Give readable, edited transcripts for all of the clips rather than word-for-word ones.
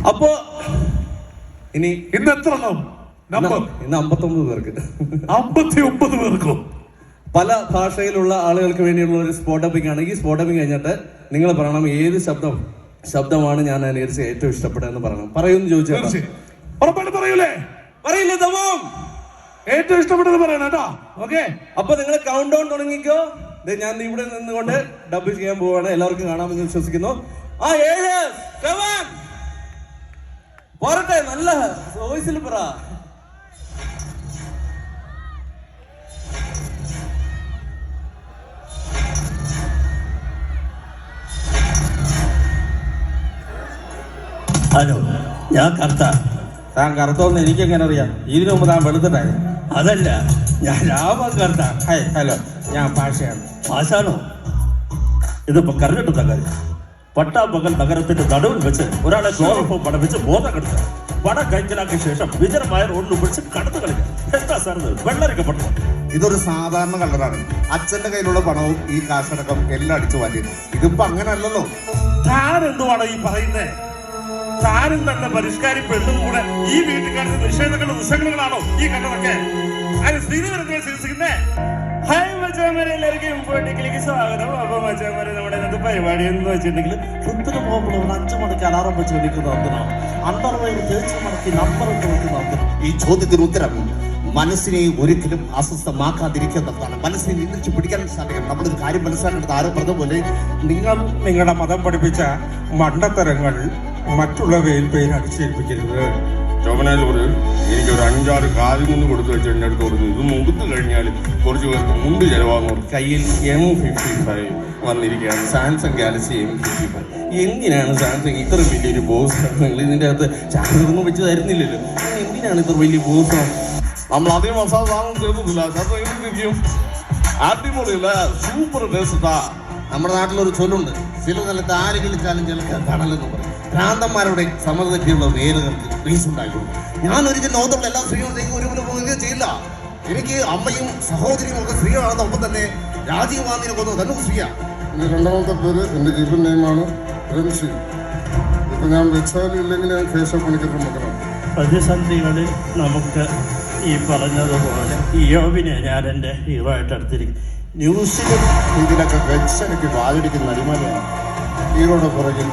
അപ്പോ ഇനി ഇന്ന് എത്ര ഇന്ന് 59 പേർക്ക് 59 പേർക്കോ പല ഭാഷയിലുള്ള ആളുകൾക്ക് വേണ്ടിയുള്ള ഒരു സ്പോട്ട് ഡബിംഗ് ആണ്. ഈ സ്പോട്ട് ഡബിംഗ് കഴിഞ്ഞിട്ട് നിങ്ങൾ പറയണം ഏത് ശബ്ദമാണ് ഞാൻ അനുകരിച്ച് ഏറ്റവും ഇഷ്ടപ്പെട്ടതെന്ന് പറയണം. പറയൂന്ന് ചോദിച്ചാൽ ഉറപ്പായിട്ട് പറയൂലേ? പറയില്ലേ തമാം? ഏറ്റവും ഇഷ്ടപ്പെട്ടത് പറയണം കേട്ടോ. ഓക്കെ, അപ്പൊ നിങ്ങൾ കൗണ്ട് ഡൗൺ തുടങ്ങിക്കോ. ഞാൻ ഇവിടെ നിന്നുകൊണ്ട് ഡബ് ചെയ്യാൻ പോവാണ്. എല്ലാവർക്കും കാണാമെന്ന് വിശ്വസിക്കുന്നു. ആ 7 7 പോരട്ടെ, നല്ല വോയിസിൽ പറ. ഹലോ, ഞാൻ കറുത്ത. താൻ കറുത്തോന്ന് എനിക്ക് എങ്ങനെ അറിയാം? ഇതിനു മുമ്പ് താൻ വെളുത്തിട്ടായിരുന്നു. അതല്ല, ഞാൻ രാമൻ കറുത്ത. ഹലോ, ഞാൻ ഭാഷയാണ്. ആശാനോ? ഇതിപ്പോ കറിഞ്ഞിട്ടുള്ള കാര്യം. പട്ടാപ്പകൽ നഗരത്തിന്റെ നടുവിൽ വെച്ച് ഒരാളെ ക്ലോറോഫോം പടവിച്ച് ബോധം കെടുത്ത പടം കൈക്കലാക്കിയ ശേഷം വിജനമായ റോഡിൽ പിടിച്ച് കടന്നു കളിക്കുക. എന്താ സാർ ഇത്? വെള്ളരിക്കപ്പെട്ടു. ഇതൊരു സാധാരണ കളറാണ്. അച്ഛന്റെ കയ്യിലുള്ള പണവും ഈ കാശടക്കം എല്ലാം അടിച്ചു മാറ്റിയത്. ഇതിപ്പോ അങ്ങനല്ലല്ലോ. താൻ എന്തുവാണ് ഈ പറയുന്നേ? താനും തന്നെ പരിഷ്കാരി പെണ്ണും കൂടെ ഈ വീട്ടിൽ കാണുന്ന നിഷേധങ്ങളും ദുശകളാണോ ഈ കണ്ടതൊക്കെ? അതിന് ശ്രീധരനെ ചികിത്സിക്കുന്നേ. ഹായ് മച്ചാമാരെ, എല്ലാവർക്കും പോയിട്ടിലേക്ക് സ്വാഗതം. അപ്പൊ മച്ചാമാരെ, നമ്മുടെ ഇന്നത്തെ പരിപാടി എന്ന് വെച്ചിട്ടുണ്ടെങ്കിൽ ട്രിപ്പിന് പോകുമ്പോൾ 5 മണിക്ക് അലാറം വെച്ച് വിളിക്കുന്ന ഒന്നിനാണ്. അണ്ടർവെയിൽ തേച്ച് മടക്കി നമ്പർ ഇട്ട് വെക്കുന്ന ഒന്നിനാണ്. ഈ ചോദ്യത്തിന് ഉത്തരം മനസ്സിനെ ഒരിക്കലും അസ്വസ്ഥമാക്കാതിരിക്കുന്നതാണ്. മനസ്സിനെ നിയന്ത്രിച്ച് പിടിക്കാൻ സാധിക്കണം. നമ്മളൊരു കാര്യം മനസ്സിലാക്കേണ്ടത് ആരോ പറഞ്ഞ പോലെ നിങ്ങൾ നിങ്ങളുടെ മതം പഠിപ്പിച്ച മണ്ടത്തരങ്ങൾ മറ്റുള്ളവയിൽ പേര് അടിച്ചേൽപ്പിക്കരുത്. ചുമനല്ലൂര് എനിക്കൊരു 5-6 കാര്യം കൊടുത്തു വെച്ച് എൻ്റെ അടുത്ത് കൊടുത്തു. ഇത് മുകുത്ത് കഴിഞ്ഞാൽ കുറച്ച് പേർക്ക് മുണ്ട് ചെലവാകുന്നു. കയ്യിൽ M55 വന്നിരിക്കുകയാണ്, സാംസങ് ഗാലക്സി M55. എന്തിനാണ് സാംസങ് ഇത്ര വലിയൊരു ബോസ്? നിങ്ങൾ ഇതിൻ്റെ അകത്ത് ചാർജറൊന്നും വെച്ച് തരുന്നില്ലല്ലോ. എന്തിനാണ് ഇത്ര വലിയ ബോസ്? നമ്മൾ അധികം മസാല സാധനം ചേർന്നില്ല. അടിപൊളിയല്ല, സൂപ്പർ ടേസ്റ്റാ. നമ്മുടെ നാട്ടിലൊരു ചൊല്ലുണ്ട്, ചില സ്ഥലത്ത് ആര് കളിച്ചാലും ചിലക്ക് കടലെന്ന് പറയും. ഭ്രാന്തന്മാരുടെ സമൃദ്ധിയുള്ള വേലുകൾക്ക് പീസ് ഉണ്ടായിട്ടുണ്ട്. ഞാൻ ഒരിക്കലും ലോകത്തുള്ള എല്ലാ സ്ത്രീകളുടെയും ഒരുപോലെ പോകുകയും ചെയ്യില്ല. എനിക്ക് അമ്മയും സഹോദരിയും ഒക്കെ സ്ത്രീകളാണ്. ഒപ്പം തന്നെ രാജീവ് ഗാന്ധിനെ കൊന്നത് തന്നെ സ്ത്രീയാണ്. എൻ്റെ രണ്ടാമത്തെ പേര് എൻ്റെ ജീവൻ നെയിമാണ് രൻഷി. ഇപ്പം ഞാൻ വെച്ചാൽ ഇല്ലെങ്കിൽ ഞാൻ കേശവപ്പണിക്കരുടെ മകനാണ്. പ്രതിസന്ധികളിൽ നമുക്ക് ഈ പറഞ്ഞതുപോലെ യോബിനെ ഞാൻ എൻ്റെ ഹീറോ ആയിട്ട് എടുത്തിരിക്കും. ന്യൂസിലും ഇതിലൊക്കെ വെച്ച് എനിക്ക് വാതിടിക്കുന്ന അടിമാലിയാണ്. ഹീറോയുടെ പുറകിൽ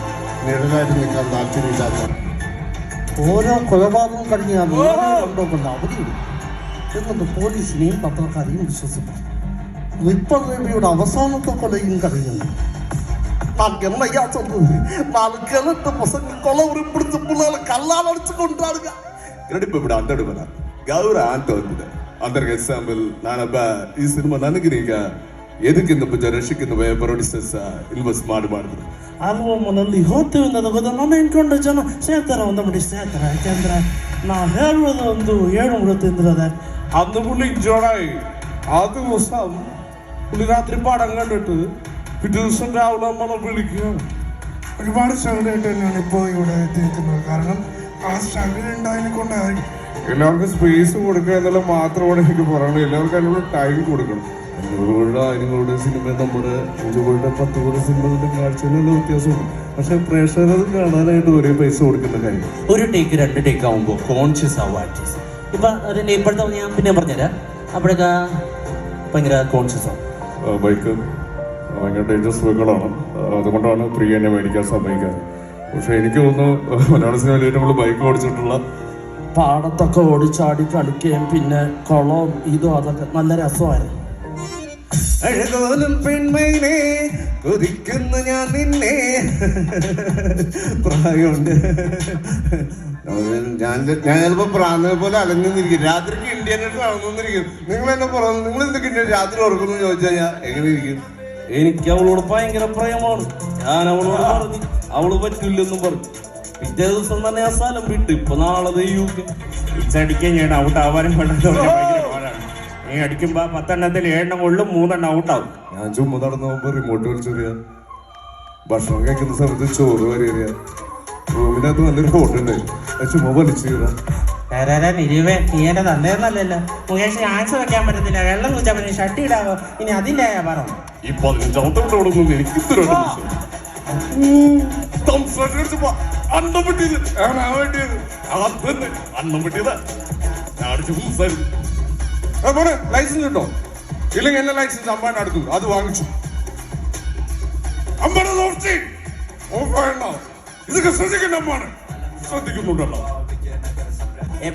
നിഴലായിട്ട് നിൽക്കാൻ താല്പര്യമില്ലാത്ത ഓരോ കൊലപാതകം കഴിഞ്ഞ് കണ്ടോക്കൊണ്ട് അവധിയിടും എന്നിട്ട് പോലീസിനെയും പത്രക്കാരെയും വിശ്വസിക്കും. റിപ്പർ രവിയുടെ അവസാനത്തെ കൊലയും കഴിയുന്നു. என்னையா சொல்றது? 4 கிழட்டு பசங்க கொலை உருப்பிடிச்ச பிள்ளைகளை கல்லால் அடிச்சு கொண்டாடுங்க. ನಡಿಪ ಬಿಡ ಅಂತ ಬಿಡ ಗೌರ ಅಂತ ಹೋಗ್ಬಿದೆ. ಅದರ ಎಕ್ಸಾಂಪಲ್ ನಾನೊಬ್ಬ ಈ ಸಿನಿಮಾ ನನಗೀಗ ಎದಕ್ಕಿಂತ ಪೂಜೆ ರಶಕ್ಕಿಂತ ಪ್ರೊಡ್ಯೂಸರ್ಸ್ ಇನ್ವೆಸ್ಟ್ ಮಾಡಿದ್ರು. ಆಲ್ಬಮ್ನಲ್ಲಿ ಹೋಗ್ತೀವಿ ಅನ್ನೋದು ನಾನು ಎನ್ಕೊಂಡು ಜನ ಸೇರ್ತಾರೆ. ಒಂದು ಮಡಿ ಸೇರ್ತಾರೆ. ಯಾಕೆಂದ್ರೆ ನಾವು ಹೇಳುವುದು ಒಂದು 7 തിന്ദ്രതെ അന്ന് പുള്ളി ഇഞ്ചോടായി. ആ ദിവസം പുള്ളി രാത്രി പടം കണ്ടിട്ട് പിറ്റേ ദിവസം രാവിലെ നമ്മളെ വിളിക്കുകയാണ്. ഒരുപാട് സ്ട്രഗിൾ ആയിട്ട് തന്നെയാണ് ഇപ്പോൾ ഇവിടെ എത്തിയിരിക്കുന്നത്. കാരണം ആ സ്ട്രഗിൾ ഉണ്ടായതിനെ കൊണ്ടായി എല്ലാവർക്കും സ്പേസ് കൊടുക്കുക എന്നുള്ള മാത്രമാണ് എനിക്ക് പറയുന്നത്. എല്ലാവർക്കും അതിനുള്ള ടൈം കൊടുക്കണം. നിങ്ങളുടെ സിനിമ നമ്മുടെ 10 കോടി സിനിമകളുടെ കാഴ്ചയിലുള്ള വ്യത്യാസമുണ്ട്. പക്ഷെ പ്രേക്ഷകർ കാണാനായിട്ട് ഒരേ പൈസ കൊടുക്കേണ്ട കാര്യം. ഒരു ടേക്ക് 2 ടേക്ക് ആവുമ്പോൾ കോൺഷ്യസ് ആവും ആർട്ടിസ്റ്റ്. ഇപ്പൊ അതിന്റെ ഇപ്പോഴത്തെ ഞാൻ പിന്നെ പറഞ്ഞുതരാം. അപ്പോഴൊക്കെ ഭയങ്കര കോൺഷ്യസ് ആവും. ബൈക്ക് ഭയങ്കര ഡേഞ്ചറസ് ബൈക്കുകളാണ്. അതുകൊണ്ടാണ് പ്രിയ എന്നെ മേടിക്കാൻ സമ്മതിക്കാറ്. പക്ഷെ എനിക്ക് തോന്നുന്നു മലയാള സിനിമയിൽ ഏറ്റവും കൂടുതൽ ബൈക്ക് ഓടിച്ചിട്ടുള്ള പാടത്തൊക്കെ ഓടിച്ചാടി കളിക്കുകയും പിന്നെ കുളവും ഇതും അതൊക്കെ നല്ല രസമായിരുന്നു. അഴകോലും പെൺമൈനെ കൊതിക്കുന്നു ഞാൻ നിന്നെ. പ്രായമുണ്ട്. ഞാൻ ചിലപ്പോ പ്രാന്തനെ പോലെ അലഞ്ഞിരിക്കും. രാത്രിക്ക് ഇന്ത്യനായിട്ട് നടന്നിരിക്കും. നിങ്ങൾ എന്നെ പറഞ്ഞു, നിങ്ങൾ എന്തൊക്കെ രാത്രി ഉറക്കുന്നു ചോദിച്ചു കഴിഞ്ഞാൽ എങ്ങനെ ഇരിക്കും? എനിക്ക് അവളോട് ഭയങ്കര പ്രേമമാണ്. ഞാൻ അവളോട് പറഞ്ഞു, അവള് പറ്റില്ലെന്നും പറഞ്ഞു. പിറ്റേ ദിവസം തന്നെ ആ സ്ഥലം വിട്ട്. ഇപ്പൊ നാളെ അടിക്കാൻ ഞാൻ ഔട്ട് ആവാനും നീ അടിക്കുമ്പോ 10 എണ്ണത്തിൽ 7 എണ്ണം കൊള്ളും, 3 എണ്ണം ഔട്ടാവും. ഞാൻ ചുമ്മാ നടന്നു പോകുമ്പോൾ റിമോട്ട് വലിച്ചെറിയാ. ഭക്ഷണം കഴിക്കുന്ന സമയത്ത് ചോറ് വരെയറിയാ. റൂമിനകത്ത് നല്ലൊരു ഫോട്ടോ ഉണ്ടായി. ചുമ്മാ വലിച്ചേരാ. നീ എന്നെ തന്നേന്നല്ലല്ലോ. മുകേഷ് ആൻസർ വെക്കാൻ പറ്റത്തില്ല. വെള്ളം കുടിച്ചാൽ പറ്റും. ഷർട്ട് ഇടാവോ? ഇനി അതിൻ്റെ പറഞ്ഞു. ഈ 15ാമത്തെ എനിക്ക് ഇത്ര അന്നം പറ്റിയത് ആ വേണ്ടിയത് അതന്നെ അന്നം പറ്റിയതാ ഞാൻ അടിച്ച് മോനെ ലൈസൻസ് കിട്ടോ ഇല്ലെങ്കിൽ എന്നെ ലൈസൻസ് അമ്പാൻ അടുത്തു അത് വാങ്ങിച്ചു അമ്പാനെ നോക്കി ഓഫാണോ ഇതൊക്കെ ശ്രദ്ധിക്കണ്ട അമ്പാണ് ശ്രദ്ധിക്കുന്നുണ്ടല്ലോ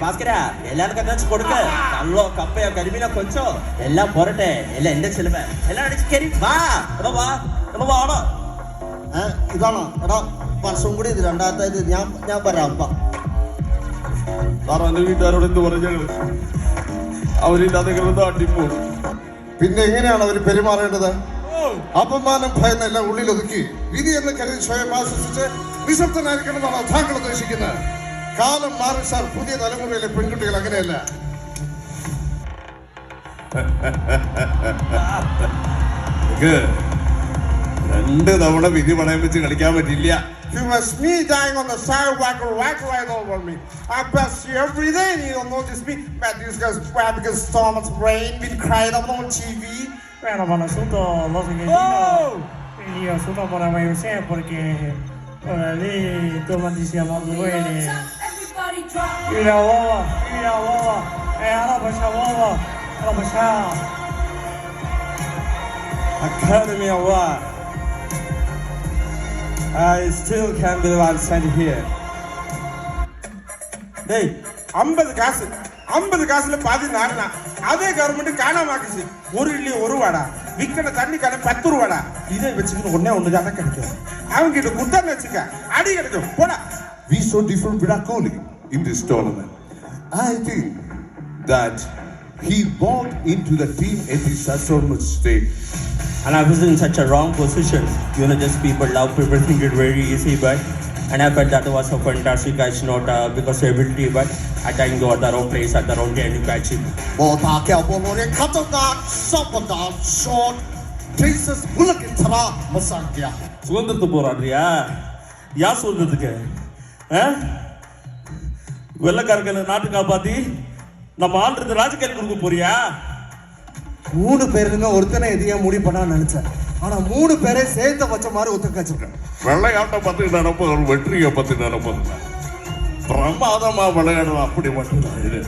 ഭാസ്കര എല്ലാവർക്കും എന്താ കൊടുക്ക കള്ളോ കപ്പയോ കരിമീനോ കൊച്ചോ എല്ലാം പോരട്ടെ എല്ലാം എന്റെ ചെലവ് എല്ലാം അടിച്ച് കയറി വാ എടാ വാ എടാ വാടാ. ഇതാണ് എടാ വർഷം കൂടി ഇത് രണ്ടാമത്തേത് ഞാൻ വരാം. സാർ എന്റെ വീട്ടുകാരോട് എന്ത് പറഞ്ഞാൽ അവരില്ലാതെ അടിപ്പോകും. പിന്നെ എങ്ങനെയാണ് അവർ പെരുമാറേണ്ടത്? അപമാനം ഭയന്നെല്ലാം ഉള്ളിലൊതുക്കി വിധി എന്ന് കരുതി സ്വയം ആശ്വസിച്ച് നിശബ്ദനായിരിക്കണമെന്നാണ് താങ്കൾ ഉദ്ദേശിക്കുന്നത്. കാലം മാറി സാർ. പുതിയ തലമുറയിലെ പെൺകുട്ടികൾ അങ്ങനെയല്ല. രണ്ട് തവണ വിധി പണയം വെച്ച് കളിക്കാൻ പറ്റില്ല. It was me dying on the sidewalk right over me. I pass you every day and you don't notice me. But these guys grab because Thomas Brain been crying up on TV. Bueno, para nosotros los argentinos, y nosotros para mayorse porque lì come diciamo duele. Y la boba, ahora pasa boba, ahora pasa. Academy Award. I still can't believe I'm standing here. Hey, 50 காசுல பாதி நாடுனா அதே government காணாமாக்குச்சு. ஒரு இட்லி 1 ரூபாடா, விற்கிற தண்ணி கடை 10 ரூபாடா. இதை வச்சுக்கிட்டு ஒண்ணு தான் கிடைக்கும். அவங்க கிட்ட குட்டான்னு வச்சுக்க அடி கிடைக்கும் போடா. We saw different Virat Kohli in this tournament. I think that he walked into the team at his astronomical state. And I was in such a wrong position. Just people think it very easy, but and I felt that was a fantastic catch, not because of ability, but I think got the wrong place at the wrong time to catch it. Short traces bullet in Tara Masakya. சுதந்திரத்து போராடுறியா? யா சுதந்திரத்துக்கு வெள்ளக்காரர்களை நாட்டு காப்பாத்தி நம்ம ஆள்றது ராஜகாரி கொடுக்க போறியா? 3 பேருங்க ஒருத்தனை எதையா முடிவு பண்ண நினைச்சேன். ஆனா 3 பேரை சேர்த்த வச்ச மாதிரி ஒத்துக்காச்சிருக்கேன். வெள்ளையாட்டம் பத்தி நினைப்பது ஒரு வெற்றியை பத்தி நினைப்பது பிரமாதமா விளையாடுவோம். அப்படி மட்டும்தான் இது.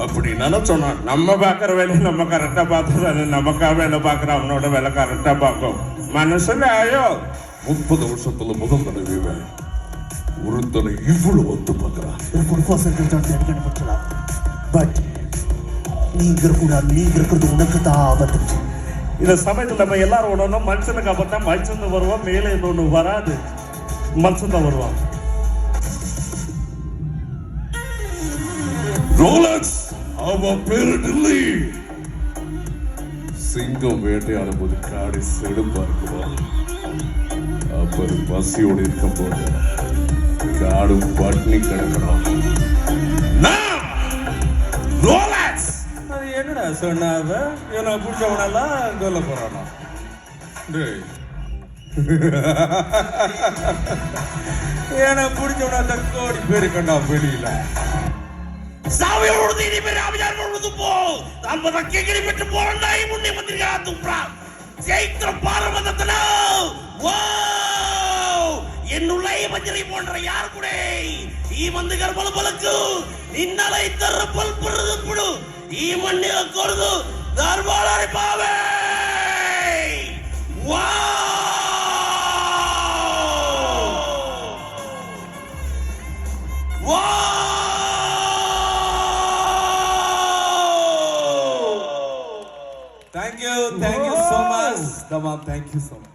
அப்படி நினைச்சோன்னா நம்ம பாக்குற வேலையை நம்ம கரெக்டா பார்த்து நமக்கா வேலை பாக்குற அவனோட வேலை கரெக்டா பார்க்கும். மனசுல ஆயோ 30 வருஷத்துல முதல் தடவை வேலை ஒருத்தனை இவ்வளவு ஒத்து பார்க்கிறான். எனக்கு ஒரு பர்சன்ட் சான்ஸ் பற்றலாம். பட் நீங்க இருக்கிறது உனக்கு தான் ஆபத்து. இந்த சமயத்தில் நம்ம எல்லாரும் ஒண்ணு மனுஷனுக்கு அப்பதான் மனுஷன் வருவான். மேலே இன்னொன்னு வராது, மனுஷன் தான் வருவான். ரோலக்ஸ் அவன் பேரு டில்லி. சிங்கம் வேட்டையாடும் போது காடி செடுப்பா இருக்குவான். அப்புறம் பசியோடு இருக்கும் போது காடும் பட்னி கிடக்கிறான். ரோலக்ஸ் அது என்னடா சொன்னாவ? எனக்கு பிடிச்சவனெல்லாம் சொல்ல போறானா? எனக்கு பிடிச்சவன கோடி பேரு கண்டா வெளியில சாவியோடு இனிமேல் ராமஜான் முழுது போ. நம்ம கேக்கிரி பெற்று போறாய் முன்னே வந்திருக்கா துப்ரா. ஜெயிக்கிற பாரமதத்துல என்னுள்ளே மஞ்சரி போன்ற யார் கூட ಈ ಮಂದಿಗರ ಬಲಬಲಕ್ಕೂ ನಿನ್ನಲೈ ತರ ಪಲ್ಪರದು ಬಿಡು. ಈ ಮಣ್ಣಿನ ಕೊರದು Dharwad ಪಾವೇ. Thank you so much. Come on, thank you so much.